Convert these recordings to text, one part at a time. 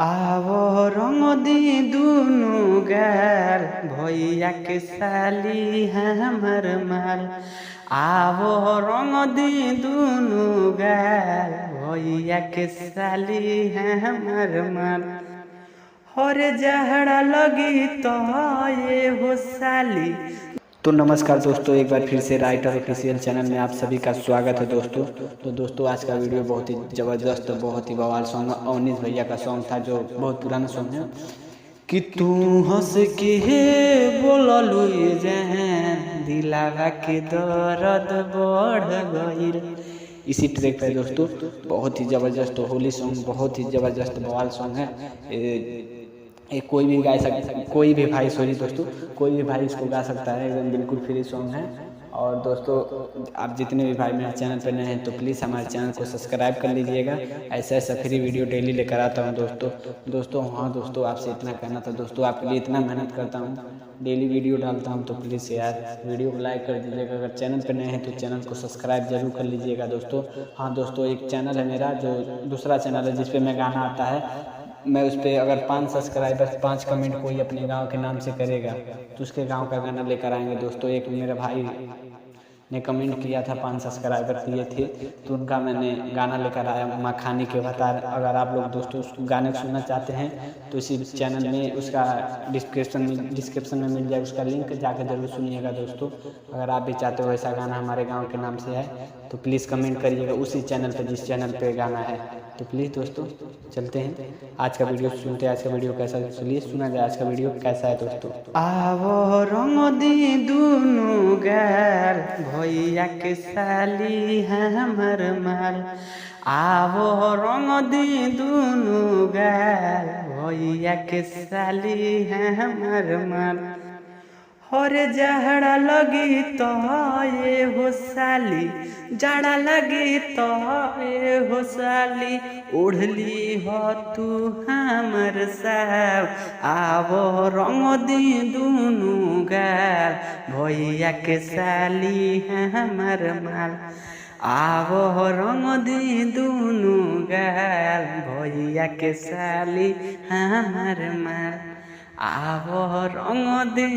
आवो रंग दी दुनु गाल भैया के साली हमर माल। आवो रंग दी दुनु गाल भैया के साली हमर माल। हर जहड़ा लगी तो ये हो साली। तो नमस्कार दोस्तों, एक बार फिर से राइटर ऑफिशियल चैनल में आप सभी का स्वागत है दोस्तों। तो दोस्तों आज का वीडियो बहुत ही ज़बरदस्त, बहुत ही बवाल सॉन्ग अवनीश भैया का सॉन्ग था, जो बहुत पुराना सॉन्ग है। कि तू हंस के बोललू जहन दिलावा के दर्द बढ़ गईल। इसी ट्रैक पे दोस्तों बहुत ही ज़बरदस्त होली सॉन्ग, बहुत ही ज़बरदस्त बवाल सॉन्ग है। कोई भी गा सकता, कोई भी भाई सॉरी दोस्तों, कोई भी भाई इसको गा सकता है, एकदम बिल्कुल फ्री सॉन्ग है। और दोस्तों आप जितने भी भाई मेरे चैनल पर नए हैं तो प्लीज़ हमारे चैनल को सब्सक्राइब कर लीजिएगा। ऐसा फ्री वीडियो डेली लेकर आता हूं दोस्तों। हाँ दोस्तों, आपसे इतना कहना था दोस्तों, आपके लिए इतना मेहनत करता हूं, डेली वीडियो डालता हूं, तो प्लीज़ यार वीडियो को लाइक कर दीजिएगा। अगर चैनल पर नए हैं तो चैनल को सब्सक्राइब जरूर कर लीजिएगा दोस्तों। हाँ दोस्तों, एक चैनल है मेरा, जो दूसरा चैनल है जिस पर मैं गाना आता है। मैं उस पर अगर 5 सब्सक्राइबर्स 5 कमेंट कोई अपने गांव के नाम से करेगा तो उसके गांव का गाना लेकर आएंगे दोस्तों। एक मेरा भाई ने कमेंट किया था, 5 सब्सक्राइबर किए थे, तो उनका मैंने गाना लेकर आया मखानी के अवतार। अगर आप लोग दोस्तों उस गाने को सुनना चाहते हैं तो इसी चैनल में उसका डिस्क्रिप्शन में मिल जाए उसका लिंक, जाकर जरूर सुनिएगा दोस्तों। अगर आप भी चाहते हो ऐसा गाना हमारे गांव के नाम से है तो प्लीज़ कमेंट करिएगा उसी चैनल पर जिस चैनल पे गाना है। तो प्लीज़ दोस्तों चलते हैं आज का वीडियो सुनते हैं। आज का वीडियो कैसा, चलिए सुना जाए आज का वीडियो कैसा है दोस्तों। आवो रंग दी दुनु गाल भैया के साली हमर माल। आवो रंग दी दुनु गाल भैया के साली हमर माल। हर जहड़ा लगी तो ये हो साली, जाड़ा लगी तो ये हो साली, ओढ़ली हो तू हमर साव। आवो रंग दी दुनु गाल भैया के साली हमर माल। आवो रंग दी दुनु गाल भैया के साली हमर माल। आवो रंग दे।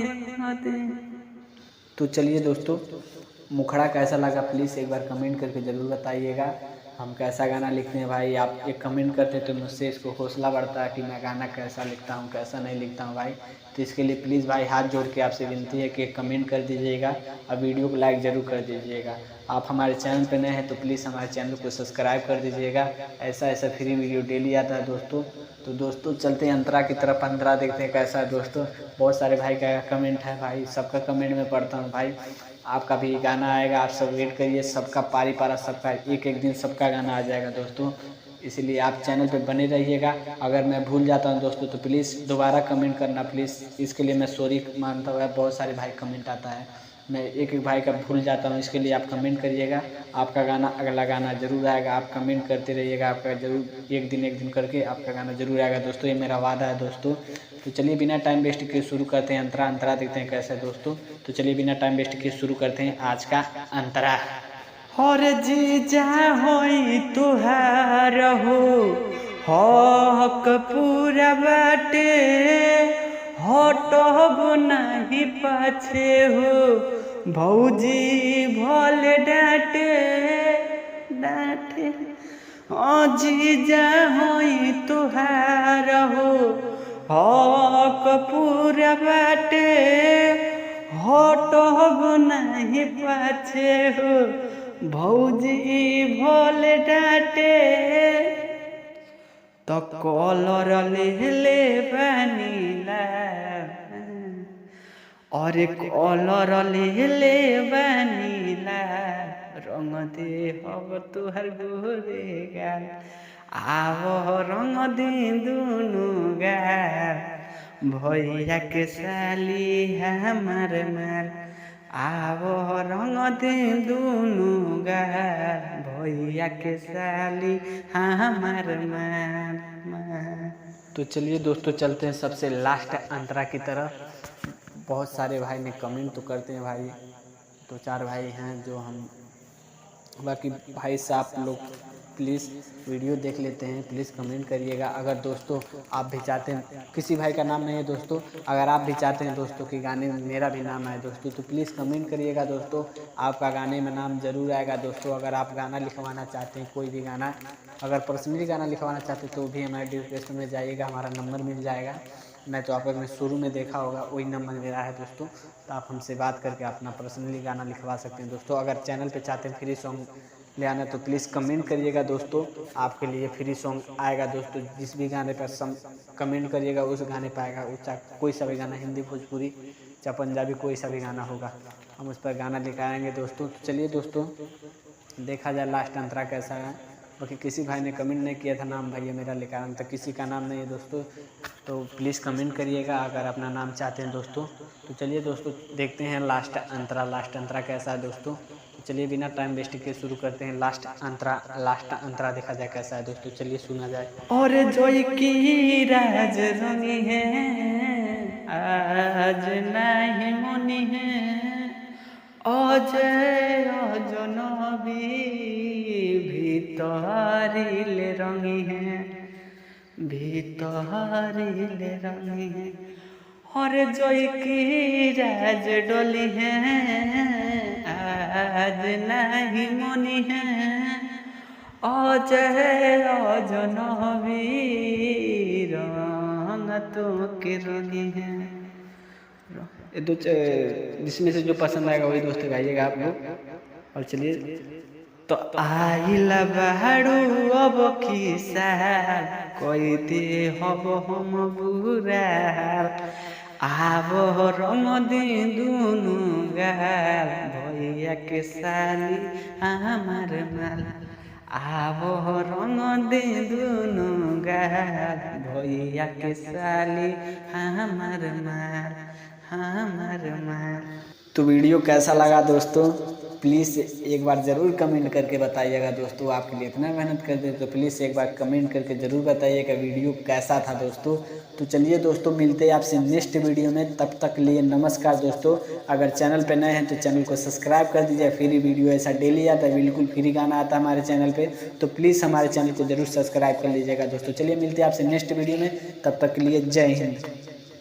तो चलिए दोस्तों, मुखड़ा कैसा लगा प्लीज़ एक बार कमेंट करके ज़रूर बताइएगा। हम कैसा गाना लिखते हैं भाई, आप एक कमेंट करते तो मुझसे इसको हौसला बढ़ता है कि मैं गाना कैसा लिखता हूँ कैसा नहीं लिखता हूँ भाई। तो इसके लिए प्लीज़ भाई हाथ जोड़ के आपसे विनती है कि कमेंट कर दीजिएगा और वीडियो को लाइक ज़रूर कर दीजिएगा। आप हमारे चैनल पर नए हैं तो प्लीज़ हमारे चैनल को सब्सक्राइब कर दीजिएगा। ऐसा फ्री वीडियो डेली आता है दोस्तों। तो दोस्तों चलते हैं अंतरा की तरफ, अंतरा देखते हैं कैसा है दोस्तों। बहुत सारे भाई का कमेंट है भाई, सबका कमेंट में पढ़ता हूँ भाई। आपका भी गाना आएगा, आप सब वेट करिए, सबका पारी पारा सबका एक दिन सबका गाना आ जाएगा दोस्तों। इसलिए आप चैनल पे बने रहिएगा। अगर मैं भूल जाता हूं दोस्तों तो प्लीज़ दोबारा कमेंट करना प्लीज़, इसके लिए मैं सॉरी मानता हूँ। बहुत सारे भाई कमेंट आता है, मैं एक भाई का भूल जाता हूँ, इसके लिए आप कमेंट करिएगा। आपका गाना अगला गाना जरूर आएगा, आप कमेंट करते रहिएगा, आपका जरूर एक दिन करके आपका गाना जरूर आएगा दोस्तों, ये मेरा वादा है दोस्तों। तो चलिए बिना टाइम वेस्ट किए शुरू करते हैं अंतरा देखते हैं कैसा है दोस्तों। तो चलिए बिना टाइम वेस्ट किए शुरू करते हैं आज का अंतरा। हर जीजा होई तुहार हो, हक पूरा बाटे, हटब नहीं पाछे हो, भौजी भले डांटे डांटे। जीजा होई तुहार हो, हक पूरा बाटे, हटब नहीं पाछे हो, भौजी भले डांटे। तो कलर ले बनीला और कलर ले बनीला, रंग दे हब तुहर गोरे गाल। आवो रंग दे दुनु गाल भैया के साली हमर माल। आवो रंग दे दुनु गाल भैया के साली हमर माल। तो चलिए दोस्तों चलते हैं सबसे लास्ट अंतरा की तरफ। बहुत सारे भाई ने कमेंट तो करते हैं भाई, 2-4 भाई हैं जो हम, बाकी भाई से आप लोग प्लीज़ वीडियो देख लेते हैं, प्लीज़ कमेंट करिएगा। अगर दोस्तों आप भी चाहते हैं, किसी भाई का नाम नहीं है दोस्तों, अगर आप भी चाहते हैं दोस्तों कि गाने में मेरा भी नाम आए दोस्तों, तो प्लीज़ कमेंट करिएगा दोस्तों, आपका गाने में नाम ज़रूर आएगा दोस्तों। अगर आप गाना लिखवाना चाहते हैं, कोई भी गाना, अगर पर्सनली गाना लिखवाना चाहते हैं तो भी हमारे डिस्क्रिप्शन में जाइएगा, हमारा नंबर मिल जाएगा। मैं तो आप लोगों ने शुरू में देखा होगा, वही नंबर मेरा है दोस्तों, तो आप हमसे बात करके अपना पर्सनली गाना लिखवा सकते हैं दोस्तों। अगर चैनल पे चाहते हैं फ्री सॉन्ग ले आना तो प्लीज़ कमेंट करिएगा दोस्तों, आपके लिए फ्री सॉन्ग आएगा दोस्तों। जिस भी गाने पर कमेंट करिएगा उस गाने पर आएगा, चाहे कोई सा भी गाना, हिंदी भोजपुरी चाहे पंजाबी, कोई सा भी गाना होगा, हम उस पर गाना लिखाएँगे दोस्तों। तो चलिए दोस्तों देखा जाए लास्ट अंतरा कैसा है। बाकी किसी भाई ने कमेंट नहीं किया था नाम भैया मेरा लिखा, तो किसी का नाम नहीं है दोस्तों, तो प्लीज़ कमेंट करिएगा अगर अपना नाम चाहते हैं दोस्तों। तो चलिए दोस्तों देखते हैं लास्ट अंतरा कैसा है दोस्तों। तो चलिए बिना टाइम वेस्ट किए शुरू करते हैं। लास्ट अंतरा देखा जाए कैसा है दोस्तों, चलिए सुना जाए। और जोई की राज रंगी है आज नहीं मुनि है, अजय अजनबी भीतरिले रंगी है, भीतरिले रंगी है। और जोई की राज डोली है आज नहीं मुनि है, अजय अजनबी रंग तो के रंगी है। जिसमें से जो पसंद आएगा वही दोस्त गाइएगा आप लोग। और चलिए तो आइला बहाड़ू अब की साल कोई दे हब हम बुराल, आवो रंग दे दुनु गाल भैया के साली हमार माल, आवो रंग दे दुनु गाल भैया के साली हमार माल, हमार माल। तो वीडियो कैसा लगा दोस्तों, प्लीज़ एक बार ज़रूर कमेंट करके बताइएगा दोस्तों। आपके लिए इतना मेहनत कर दे तो प्लीज़ एक बार कमेंट करके ज़रूर बताइएगा वीडियो कैसा था दोस्तों। तो चलिए दोस्तों मिलते हैं आपसे नेक्स्ट वीडियो में, तब तक लिए नमस्कार दोस्तों। अगर चैनल पे नए हैं तो चैनल को सब्सक्राइब कर दीजिए, फ्री वीडियो ऐसा डेली आता है, बिल्कुल फ्री गाना आता है हमारे चैनल पर, तो प्लीज़ हमारे चैनल को ज़रूर सब्सक्राइब कर लीजिएगा दोस्तों। चलिए मिलते हैं आपसे नेक्स्ट वीडियो में, तब तक के लिए जय हिंद।